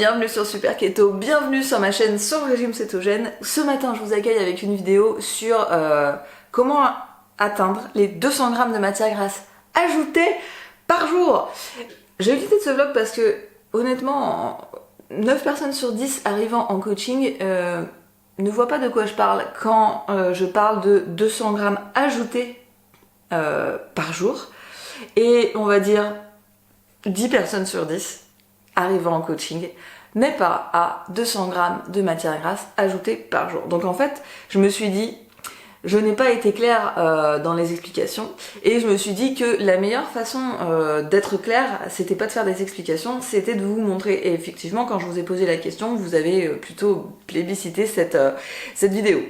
bienvenue sur Super Keto, bienvenue sur ma chaîne sur le régime cétogène. Ce matin je vous accueille avec une vidéo sur comment atteindre les 200 grammes de matière grasse ajoutée par jour. J'ai eu l'idée de ce vlog parce que honnêtement 9 personnes sur 10 arrivant en coaching ne voient pas de quoi je parle quand je parle de 200 grammes ajoutés par jour. Et on va dire 10 personnes sur 10 arrivant en coaching n'est pas à 200 grammes de matière grasse ajoutée par jour. Donc en fait, je me suis dit, je n'ai pas été claire dans les explications et je me suis dit que la meilleure façon d'être claire, c'était pas de faire des explications, c'était de vous montrer. Et effectivement, quand je vous ai posé la question, vous avez plutôt plébiscité cette vidéo.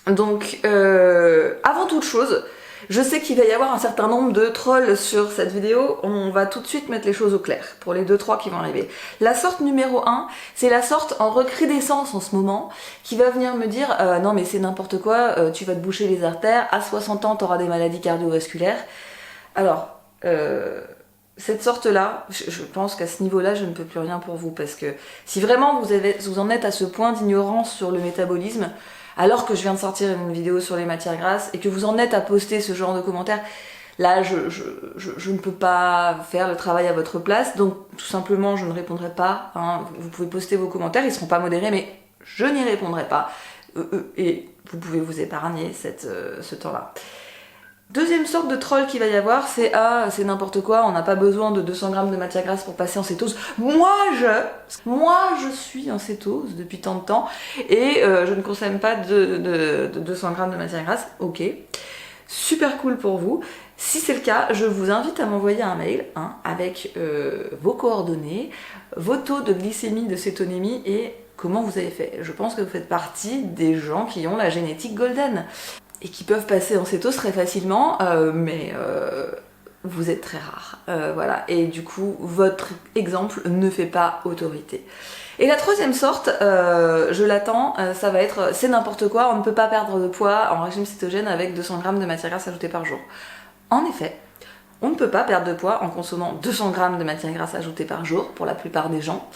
Donc, avant toute chose, je sais qu'il va y avoir un certain nombre de trolls sur cette vidéo, on va tout de suite mettre les choses au clair pour les 2-3 qui vont arriver. La sorte numéro 1, c'est la sorte en recrudescence en ce moment, qui va venir me dire non mais c'est n'importe quoi, tu vas te boucher les artères, à 60 ans t'auras des maladies cardiovasculaires. Alors, cette sorte-là, je pense qu'à ce niveau-là, je ne peux plus rien pour vous, parce que si vraiment vous en êtes à ce point d'ignorance sur le métabolisme, alors que je viens de sortir une vidéo sur les matières grasses et que vous en êtes à poster ce genre de commentaires, là je ne peux pas faire le travail à votre place, donc tout simplement je ne répondrai pas, hein. Vous pouvez poster vos commentaires, ils ne seront pas modérés, mais je n'y répondrai pas, et vous pouvez vous épargner ce temps-là. Deuxième sorte de troll qu'il va y avoir, c'est c'est n'importe quoi, on n'a pas besoin de 200 grammes de matière grasse pour passer en cétose. Moi je suis en cétose depuis tant de temps et je ne consomme pas de 200 grammes de matière grasse. Ok, super cool pour vous. Si c'est le cas, je vous invite à m'envoyer un mail avec vos coordonnées, vos taux de glycémie, de cétonémie et comment vous avez fait. Je pense que vous faites partie des gens qui ont la génétique golden et qui peuvent passer en cétose très facilement, mais vous êtes très rare. Voilà. Et du coup, votre exemple ne fait pas autorité. Et la troisième sorte, je l'attends, ça va être c'est n'importe quoi, on ne peut pas perdre de poids en régime cétogène avec 200 grammes de matière grasse ajoutée par jour. En effet, on ne peut pas perdre de poids en consommant 200 grammes de matière grasse ajoutée par jour pour la plupart des gens.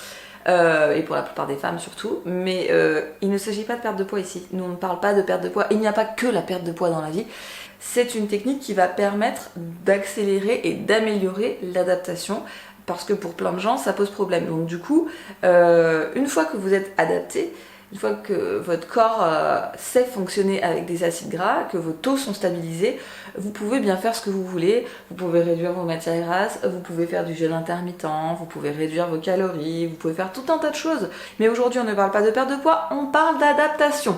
Et pour la plupart des femmes surtout, mais il ne s'agit pas de perte de poids ici. Nous on ne parle pas de perte de poids, il n'y a pas que la perte de poids dans la vie. C'est une technique qui va permettre d'accélérer et d'améliorer l'adaptation, parce que pour plein de gens ça pose problème. Donc du coup, une fois que vous êtes adapté, une fois que votre corps sait fonctionner avec des acides gras, que vos taux sont stabilisés, vous pouvez bien faire ce que vous voulez. Vous pouvez réduire vos matières grasses, vous pouvez faire du jeûne intermittent, vous pouvez réduire vos calories, vous pouvez faire tout un tas de choses. Mais aujourd'hui on ne parle pas de perte de poids, on parle d'adaptation.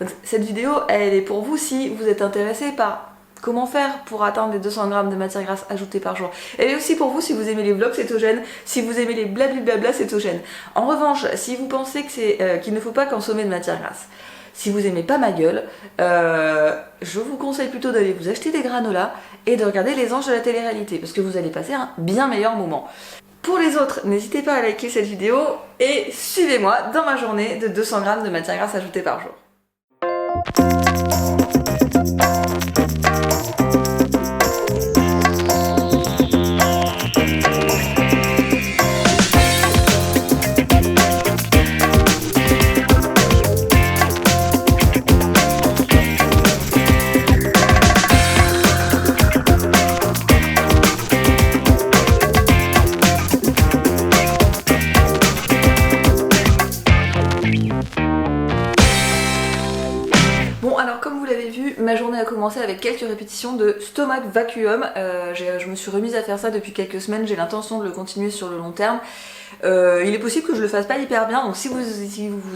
Donc cette vidéo elle est pour vous si vous êtes intéressé par comment faire pour atteindre les 200 grammes de matière grasse ajoutée par jour. Elle est aussi pour vous si vous aimez les vlogs cétogènes, si vous aimez les blablabla cétogènes. En revanche, si vous pensez que qu'il ne faut pas consommer de matière grasse, si vous aimez pas ma gueule, je vous conseille plutôt d'aller vous acheter des granolas et de regarder Les Anges de la télé-réalité, parce que vous allez passer un bien meilleur moment. Pour les autres, n'hésitez pas à liker cette vidéo et suivez-moi dans ma journée de 200 grammes de matière grasse ajoutée par jour. Ma journée a commencé avec quelques répétitions de stomach vacuum. Je me suis remise à faire ça depuis quelques semaines, j'ai l'intention de le continuer sur le long terme. Il est possible que je le fasse pas hyper bien, donc si vous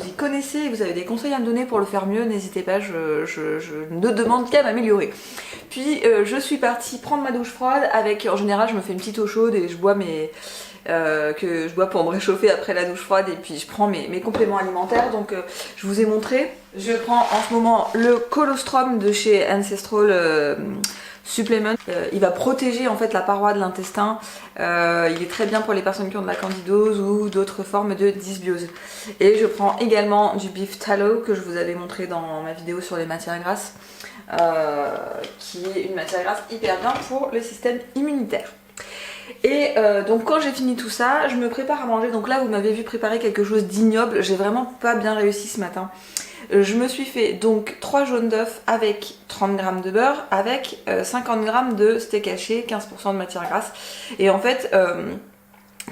y connaissez et vous avez des conseils à me donner pour le faire mieux, n'hésitez pas, je ne demande qu'à m'améliorer. Puis je suis partie prendre ma douche froide avec, en général je me fais une petite eau chaude et je bois que je bois pour me réchauffer après la douche froide, et puis je prends mes compléments alimentaires. Donc je vous ai montré, je prends en ce moment le colostrum de chez Ancestral Supplement. Il va protéger en fait la paroi de l'intestin, il est très bien pour les personnes qui ont de la candidose ou d'autres formes de dysbiose. Et je prends également du beef tallow que je vous avais montré dans ma vidéo sur les matières grasses, qui est une matière grasse hyper bien pour le système immunitaire. Et donc quand j'ai fini tout ça, je me prépare à manger. Donc là vous m'avez vu préparer quelque chose d'ignoble, j'ai vraiment pas bien réussi ce matin. Je me suis fait donc 3 jaunes d'œufs avec 30 g de beurre, avec 50 g de steak haché, 15% de matière grasse. Et en fait,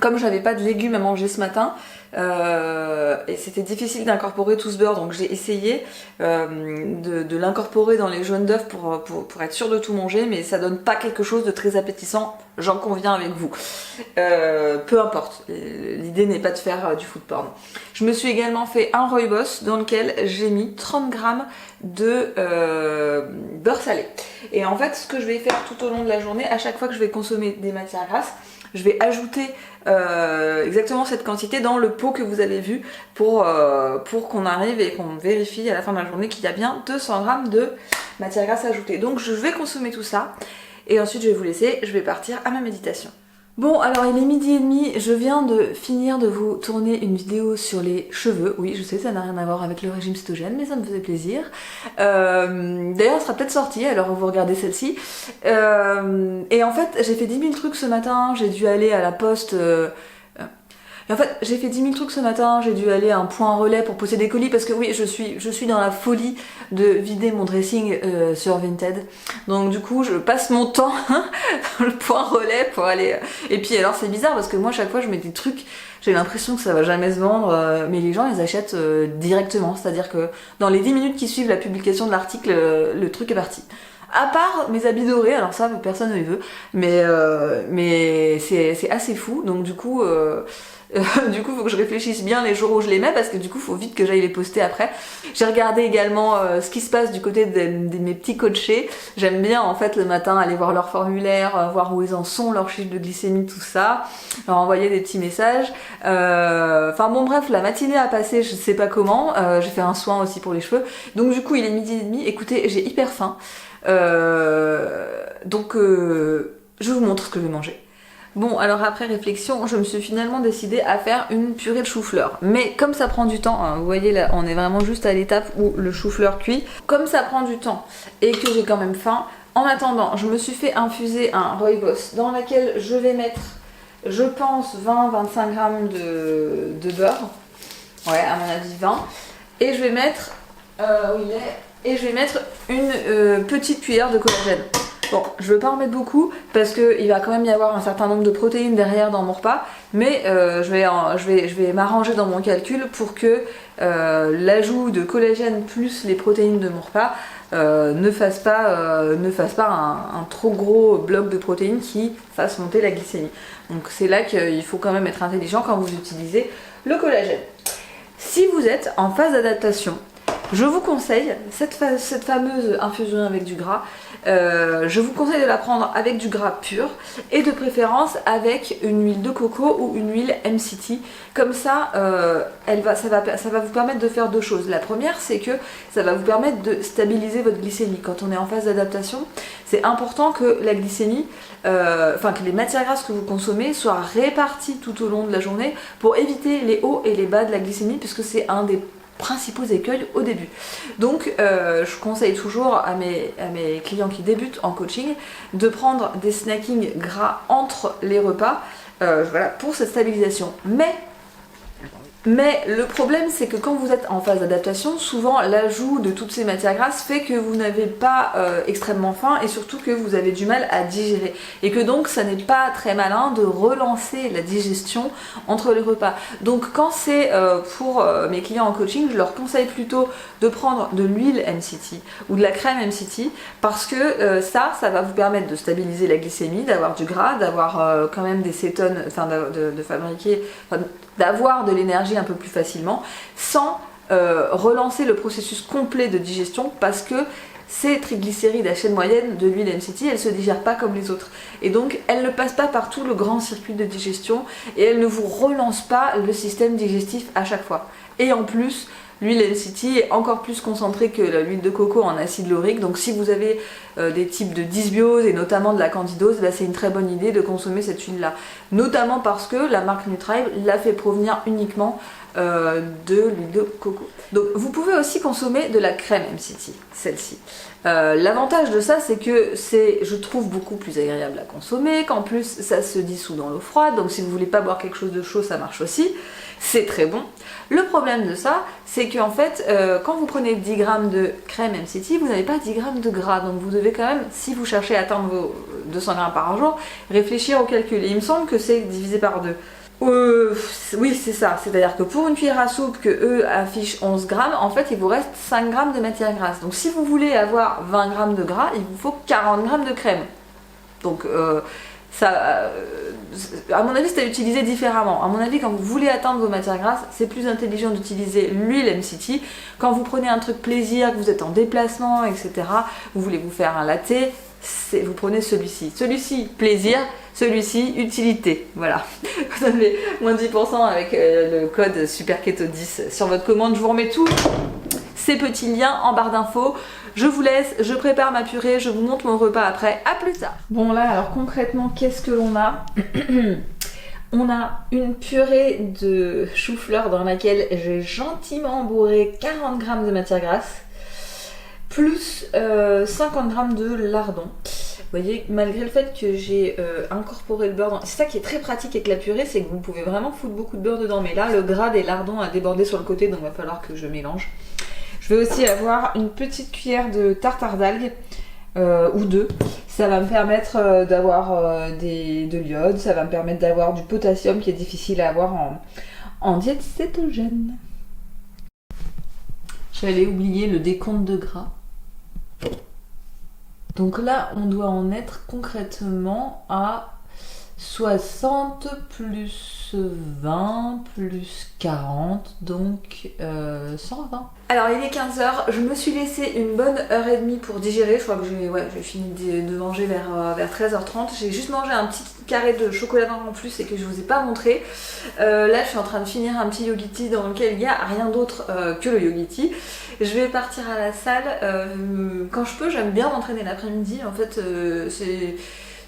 comme j'avais pas de légumes à manger ce matin, et c'était difficile d'incorporer tout ce beurre, donc j'ai essayé de l'incorporer dans les jaunes d'œufs pour être sûre de tout manger, mais ça donne pas quelque chose de très appétissant, j'en conviens avec vous. Peu importe, l'idée n'est pas de faire du food porn. Je me suis également fait un rooibos dans lequel j'ai mis 30 g de beurre salé. Et en fait, ce que je vais faire tout au long de la journée, à chaque fois que je vais consommer des matières grasses, je vais ajouter exactement cette quantité dans le pot que vous avez vu pour qu'on arrive et qu'on vérifie à la fin de la journée qu'il y a bien 200 g de matière grasse ajoutée. Donc je vais consommer tout ça et ensuite je vais vous laisser, je vais partir à ma méditation. Bon, alors il est 12h30, je viens de finir de vous tourner une vidéo sur les cheveux. Oui, je sais, ça n'a rien à voir avec le régime cétogène, mais ça me faisait plaisir. D'ailleurs, elle sera peut-être sortie, alors vous regardez celle-ci. Et en fait, j'ai fait 10 000 trucs ce matin, j'ai dû aller à la poste... Et en fait, j'ai fait 10 000 trucs ce matin, j'ai dû aller à un point relais pour poser des colis parce que oui, je suis dans la folie de vider mon dressing sur Vinted. Donc du coup, je passe mon temps dans le point relais pour aller... Et puis alors c'est bizarre parce que moi, chaque fois, je mets des trucs, j'ai l'impression que ça va jamais se vendre, mais les gens, ils achètent directement. C'est-à-dire que dans les 10 minutes qui suivent la publication de l'article, le truc est parti. À part mes habits dorés, alors ça, personne ne les veut, mais c'est assez fou, donc du coup... du coup, faut que je réfléchisse bien les jours où je les mets parce que du coup, faut vite que j'aille les poster après. J'ai regardé également ce qui se passe du côté de mes petits coachés. J'aime bien en fait le matin aller voir leur formulaire, voir où ils en sont, leur chiffre de glycémie, tout ça, leur envoyer des petits messages. Enfin bon bref, la matinée a passé, je sais pas comment. J'ai fait un soin aussi pour les cheveux. Donc du coup, il est 12h30. Écoutez, j'ai hyper faim. Donc je vous montre ce que je vais manger. Bon, alors après réflexion, je me suis finalement décidée à faire une purée de chou-fleur. Mais comme ça prend du temps, hein, vous voyez là, on est vraiment juste à l'étape où le chou-fleur cuit. Comme ça prend du temps et que j'ai quand même faim, en attendant, je me suis fait infuser un rooibos dans lequel je vais mettre, je pense, 20-25 g de beurre. Ouais, à mon avis 20. Et je vais mettre, une petite cuillère de collagène. Bon, je ne veux pas en mettre beaucoup parce qu'il va quand même y avoir un certain nombre de protéines derrière dans mon repas, mais je vais m'arranger dans mon calcul pour que l'ajout de collagène plus les protéines de mon repas ne fasse pas un trop gros bloc de protéines qui fasse monter la glycémie. Donc c'est là qu'il faut quand même être intelligent quand vous utilisez le collagène. Si vous êtes en phase d'adaptation, je vous conseille cette fameuse infusion avec du gras. Je vous conseille de la prendre avec du gras pur et de préférence avec une huile de coco ou une huile MCT. Comme ça, ça va vous permettre de faire deux choses. La première, c'est que ça va vous permettre de stabiliser votre glycémie. Quand on est en phase d'adaptation, c'est important que la glycémie, que les matières grasses que vous consommez soient réparties tout au long de la journée pour éviter les hauts et les bas de la glycémie, puisque c'est un des principaux écueils au début. Donc je conseille toujours à mes clients qui débutent en coaching de prendre des snackings gras entre les repas voilà, pour cette stabilisation. Mais le problème, c'est que quand vous êtes en phase d'adaptation, souvent l'ajout de toutes ces matières grasses fait que vous n'avez pas extrêmement faim et surtout que vous avez du mal à digérer. Et que donc ça n'est pas très malin de relancer la digestion entre les repas. Donc quand c'est pour mes clients en coaching, je leur conseille plutôt de prendre de l'huile MCT ou de la crème MCT parce que ça va vous permettre de stabiliser la glycémie, d'avoir du gras, d'avoir quand même des cétones, enfin de fabriquer... d'avoir de l'énergie un peu plus facilement sans relancer le processus complet de digestion parce que ces triglycérides à chaîne moyenne de l'huile MCT, elles ne se digèrent pas comme les autres et donc elles ne passent pas par tout le grand circuit de digestion et elles ne vous relancent pas le système digestif à chaque fois. Et en plus, L'huile MCT est encore plus concentrée que l'huile de coco en acide laurique, donc si vous avez des types de dysbiose et notamment de la candidose, bah, c'est une très bonne idée de consommer cette huile là, notamment parce que la marque Nutribe l'a fait provenir uniquement de l'huile de coco. Donc vous pouvez aussi consommer de la crème MCT, celle-ci. L'avantage de ça, c'est que c'est, je trouve, beaucoup plus agréable à consommer, qu'en plus ça se dissout dans l'eau froide, donc si vous voulez pas boire quelque chose de chaud, ça marche aussi, c'est très bon. Le problème de ça, c'est qu'en fait, quand vous prenez 10 grammes de crème MCT, vous n'avez pas 10 grammes de gras, donc vous devez quand même, si vous cherchez à atteindre vos 200 grammes par jour, réfléchir au calcul. Et il me semble que c'est divisé par 2. Oui, c'est ça. C'est-à-dire que pour une cuillère à soupe que eux affichent 11 grammes, en fait, il vous reste 5 grammes de matière grasse. Donc si vous voulez avoir 20 grammes de gras, il vous faut 40 grammes de crème. Donc ça, à mon avis, c'est à utiliser différemment. À mon avis, quand vous voulez atteindre vos matières grasses, c'est plus intelligent d'utiliser l'huile MCT. Quand vous prenez un truc plaisir, que vous êtes en déplacement, etc., vous voulez vous faire un latte, vous prenez celui-ci. Celui-ci, plaisir. Celui-ci, utilité. Voilà. Vous avez moins 10% avec le code SUPERKETO10 sur votre commande. Je vous remets tous ces petits liens en barre d'infos. Je vous laisse, je prépare ma purée, je vous montre mon repas après. À plus tard. Bon là, alors concrètement, qu'est-ce que l'on a? On a une purée de chou-fleur dans laquelle j'ai gentiment bourré 40 grammes de matière grasse, plus 50 grammes de lardon. Vous voyez, malgré le fait que j'ai incorporé le beurre, c'est ça qui est très pratique avec la purée, c'est que vous pouvez vraiment foutre beaucoup de beurre dedans, mais là le gras des lardons a débordé sur le côté, donc il va falloir que je mélange. Je vais aussi avoir une petite cuillère de tartare d'algues, ou deux. Ça va me permettre d'avoir de l'iode, ça va me permettre d'avoir du potassium qui est difficile à avoir en diète cétogène. J'allais oublier le décompte de gras. Donc là, on doit en être concrètement à 60 plus 20 plus 40, donc 120. Alors il est 15h, je me suis laissé une bonne heure et demie pour digérer. Je crois que j'ai fini de manger vers 13h30. J'ai juste mangé un petit carré de chocolat noir en plus et que je vous ai pas montré. Là je suis en train de finir un petit yogiti dans lequel il n'y a rien d'autre que le yogiti. Je vais partir à la salle. Quand je peux, j'aime bien m'entraîner l'après-midi. En fait,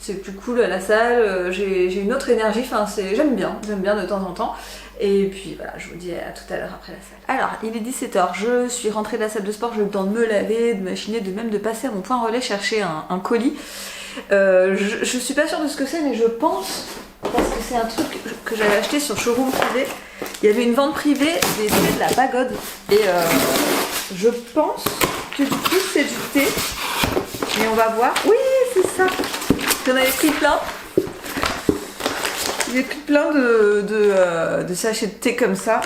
c'est plus cool à la salle, j'ai une autre énergie, enfin j'aime bien de temps en temps. Et puis voilà, je vous dis à tout à l'heure après la salle. Alors, il est 17h, je suis rentrée de la salle de sport, j'ai eu le temps de me laver, de machiner, de même de passer à mon point relais chercher un colis. Je suis pas sûre de ce que c'est, mais je pense, parce que c'est un truc que j'avais acheté sur Showroom Privé. Il y avait une vente privée des thés de la pagode. Et je pense que du coup c'est du thé. Mais on va voir. Oui, c'est ça. J'en avais pris plein. J'ai pris plein de sachets de thé comme ça.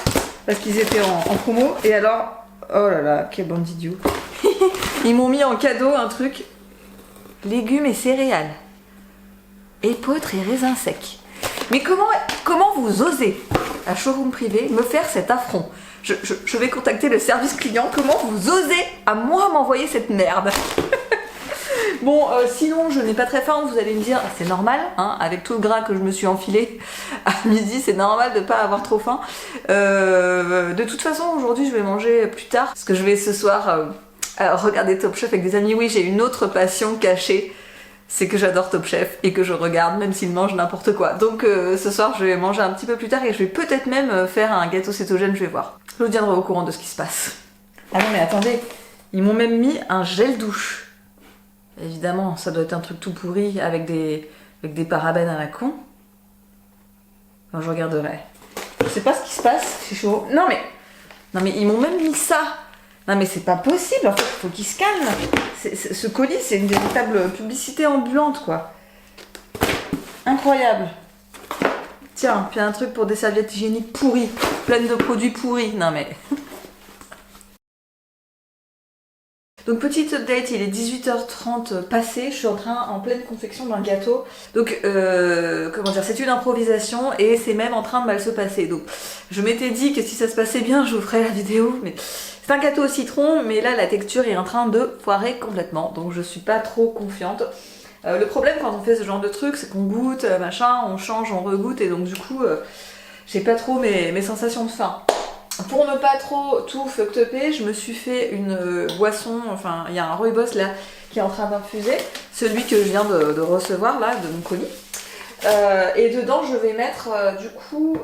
Parce qu'ils étaient en promo. Et alors, oh là là, quelle bande d'idiots. Ils m'ont mis en cadeau un truc. Légumes et céréales. Épeautres et raisins secs. Mais comment vous osez, à Showroom Privé, me faire cet affront? Je vais contacter le service client. Comment vous osez à moi m'envoyer cette merde? Bon, sinon je n'ai pas très faim, vous allez me dire, c'est normal, hein, avec tout le gras que je me suis enfilé à midi, c'est normal de pas avoir trop faim. De toute façon, aujourd'hui je vais manger plus tard, parce que je vais ce soir regarder Top Chef avec des amis. Oui, j'ai une autre passion cachée, c'est que j'adore Top Chef et que je regarde même s'ils mangent n'importe quoi. Donc ce soir je vais manger un petit peu plus tard et je vais peut-être même faire un gâteau cétogène, je vais voir. Je vous tiendrai au courant de ce qui se passe. Ah non mais attendez, ils m'ont même mis un gel douche. Évidemment, ça doit être un truc tout pourri avec des parabènes à la con. Enfin, je regarderai. Je sais pas ce qui se passe, c'est chaud. Non mais ils m'ont même mis ça. Non mais c'est pas possible, en fait, faut qu'ils se calment. Ce colis, c'est une véritable publicité ambulante, quoi. Incroyable. Tiens, puis un truc pour des serviettes hygiéniques pourries, pleines de produits pourris. Non mais... Donc petite update, il est 18h30 passé, je suis en pleine confection d'un gâteau. Donc comment dire, c'est une improvisation et c'est même en train de mal se passer. Donc je m'étais dit que si ça se passait bien, je vous ferais la vidéo, mais c'est un gâteau au citron, mais là la texture est en train de foirer complètement, donc je suis pas trop confiante. Le problème quand on fait ce genre de truc, c'est qu'on goûte, machin, on change, on regoute, et donc du coup j'ai pas trop mes sensations de faim. pour ne pas trop tout fuck-upper, je me suis fait une boisson, enfin il y a un rooibos là qui est en train d'infuser, celui que je viens de recevoir là, de mon colis. Et dedans je vais mettre du coup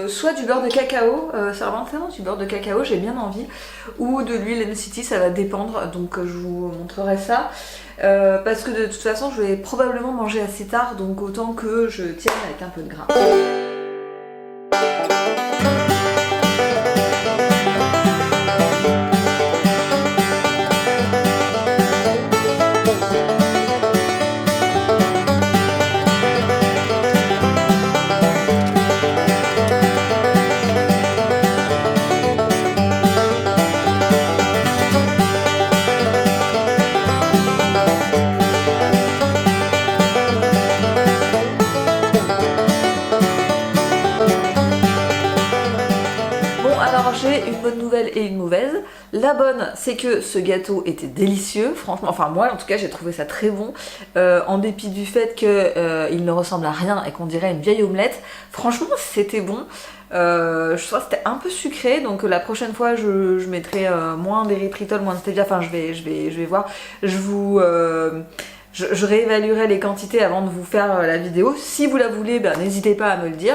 soit du beurre de cacao, ça vraiment tellement du beurre de cacao, j'ai bien envie, ou de l'huile MCT, ça va dépendre, donc je vous montrerai ça. Parce que de toute façon je vais probablement manger assez tard, donc autant que je tienne avec un peu de gras. J'ai une bonne nouvelle et une mauvaise. La bonne, c'est que ce gâteau était délicieux, franchement, enfin moi en tout cas j'ai trouvé ça très bon, en dépit du fait qu'il ne ressemble à rien et qu'on dirait une vieille omelette, franchement c'était bon. Je trouve que c'était un peu sucré, donc la prochaine fois je mettrai moins d'érythritol, moins de stevia, enfin je vais voir, je réévaluerai les quantités avant de vous faire la vidéo. Si vous la voulez, ben, n'hésitez pas à me le dire.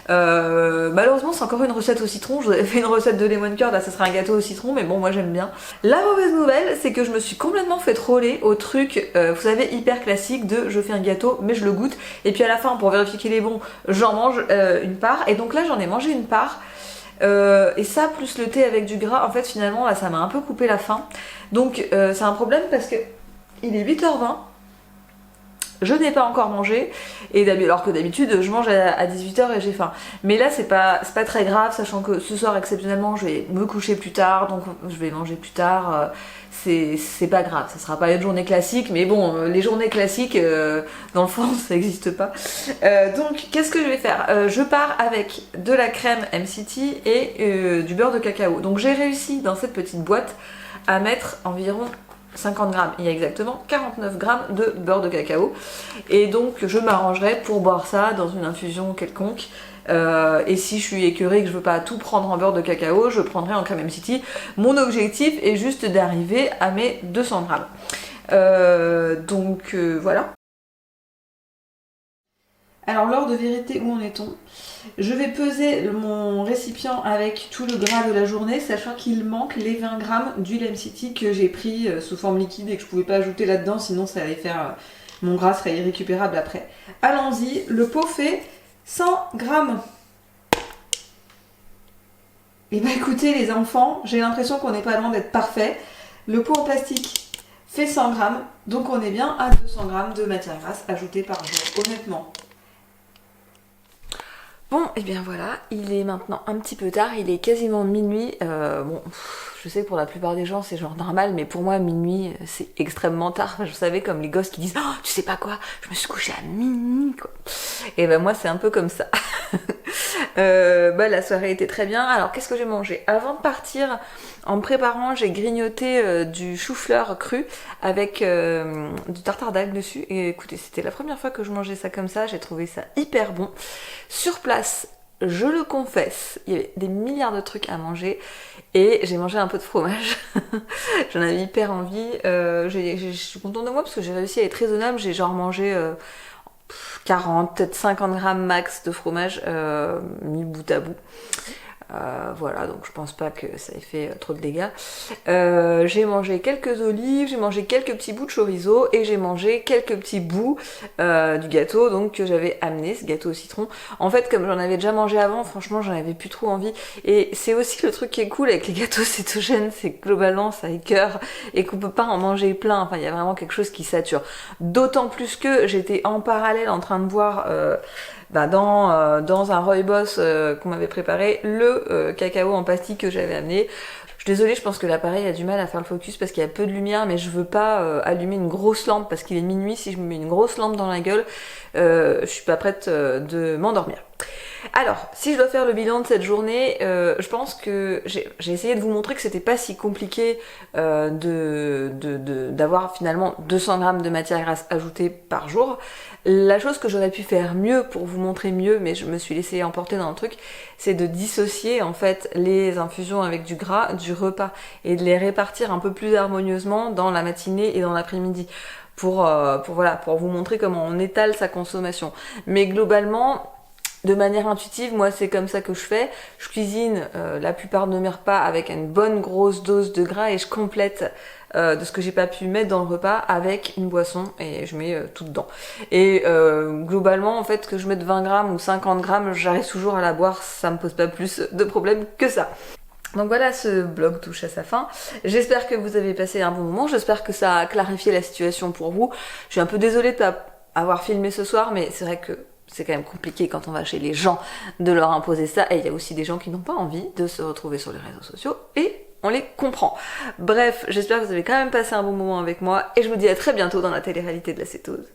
Malheureusement, c'est encore une recette au citron. Je vous avais fait une recette de lemon curd, là, ça sera un gâteau au citron, mais bon, moi j'aime bien. La mauvaise nouvelle, c'est que je me suis complètement fait troller au truc, vous savez, hyper classique de je fais un gâteau, mais je le goûte. Et puis à la fin, pour vérifier qu'il est bon, j'en mange une part. Et donc là, j'en ai mangé une part. Et ça, plus le thé avec du gras, en fait, finalement, là, ça m'a un peu coupé la faim. Donc, c'est un problème parce que il est 8h20. Je n'ai pas encore mangé, et alors que d'habitude je mange à 18h et j'ai faim. Mais là c'est pas très grave, sachant que ce soir exceptionnellement je vais me coucher plus tard, donc je vais manger plus tard. C'est pas grave, ça sera pas une journée classique, mais bon, les journées classiques, dans le fond ça n'existe pas. Donc qu'est-ce que je vais faire? Je pars avec de la crème MCT et du beurre de cacao. Donc j'ai réussi dans cette petite boîte à mettre environ 50 grammes, il y a exactement 49 grammes de beurre de cacao, et donc je m'arrangerai pour boire ça dans une infusion quelconque. Et si je suis écœurée et que je veux pas tout prendre en beurre de cacao, je prendrai en crème MCT. Mon objectif est juste d'arriver à mes 200 grammes. Voilà. Alors l'heure de vérité, où en est-on? Je vais peser mon récipient avec tout le gras de la journée, sachant qu'il manque les 20 grammes d'huile MCT que j'ai pris sous forme liquide et que je pouvais pas ajouter là-dedans, sinon ça allait faire... mon gras serait irrécupérable après. Allons-y, le pot fait 100 grammes. Et bah écoutez les enfants, j'ai l'impression qu'on n'est pas loin d'être parfait. Le pot en plastique fait 100 grammes, donc on est bien à 200 grammes de matière grasse ajoutée par jour, honnêtement. Bon, et bien voilà, il est maintenant un petit peu tard, il est quasiment minuit. Bon, je sais que pour la plupart des gens c'est genre normal, mais pour moi minuit c'est extrêmement tard. Enfin, je savais comme les gosses qui disent « Oh, tu sais pas quoi, je me suis couchée à minuit quoi ». Et ben moi c'est un peu comme ça. La soirée était très bien. Alors qu'est-ce que j'ai mangé? Avant de partir, en me préparant, j'ai grignoté du chou-fleur cru avec du tartare d'algues dessus. Et écoutez, c'était la première fois que je mangeais ça comme ça, j'ai trouvé ça hyper bon. Sur place, je le confesse, il y avait des milliards de trucs à manger et j'ai mangé un peu de fromage. J'en avais hyper envie. Je suis contente de moi parce que j'ai réussi à être raisonnable. J'ai genre mangé 40, peut-être 50 grammes max de fromage mis bout à bout. Voilà, donc je pense pas que ça ait fait trop de dégâts. J'ai mangé quelques olives, j'ai mangé quelques petits bouts de chorizo et j'ai mangé quelques petits bouts du gâteau donc que j'avais amené, ce gâteau au citron. En fait, comme j'en avais déjà mangé avant, franchement j'en avais plus trop envie. Et c'est aussi le truc qui est cool avec les gâteaux cétogènes, c'est que globalement ça écœure et qu'on peut pas en manger plein. Enfin, il y a vraiment quelque chose qui sature. D'autant plus que j'étais en parallèle en train de boire dans un rooibos qu'on m'avait préparé, le cacao en pastille que j'avais amené. Je suis désolée, je pense que l'appareil a du mal à faire le focus parce qu'il y a peu de lumière, mais je veux pas allumer une grosse lampe parce qu'il est minuit. Si je me mets une grosse lampe dans la gueule, je suis pas prête de m'endormir. Alors, si je dois faire le bilan de cette journée, je pense que j'ai essayé de vous montrer que c'était pas si compliqué d'avoir finalement 200 grammes de matière grasse ajoutée par jour. La chose que j'aurais pu faire mieux pour vous montrer mieux, mais je me suis laissée emporter dans le truc, c'est de dissocier en fait les infusions avec du gras du repas et de les répartir un peu plus harmonieusement dans la matinée et dans l'après-midi. Voilà, pour vous montrer comment on étale sa consommation. Mais globalement, de manière intuitive, moi c'est comme ça que je fais. Je cuisine la plupart de mes repas avec une bonne grosse dose de gras et je complète de ce que j'ai pas pu mettre dans le repas avec une boisson et je mets tout dedans. Et globalement, en fait, que je mette 20 grammes ou 50 grammes, j'arrive toujours à la boire, ça me pose pas plus de problème que ça. Donc voilà, ce vlog touche à sa fin. J'espère que vous avez passé un bon moment, j'espère que ça a clarifié la situation pour vous. Je suis un peu désolée de pas avoir filmé ce soir, mais c'est vrai que c'est quand même compliqué quand on va chez les gens de leur imposer ça, et il y a aussi des gens qui n'ont pas envie de se retrouver sur les réseaux sociaux, et on les comprend. Bref, j'espère que vous avez quand même passé un bon moment avec moi, et je vous dis à très bientôt dans la télé-réalité de la cétose.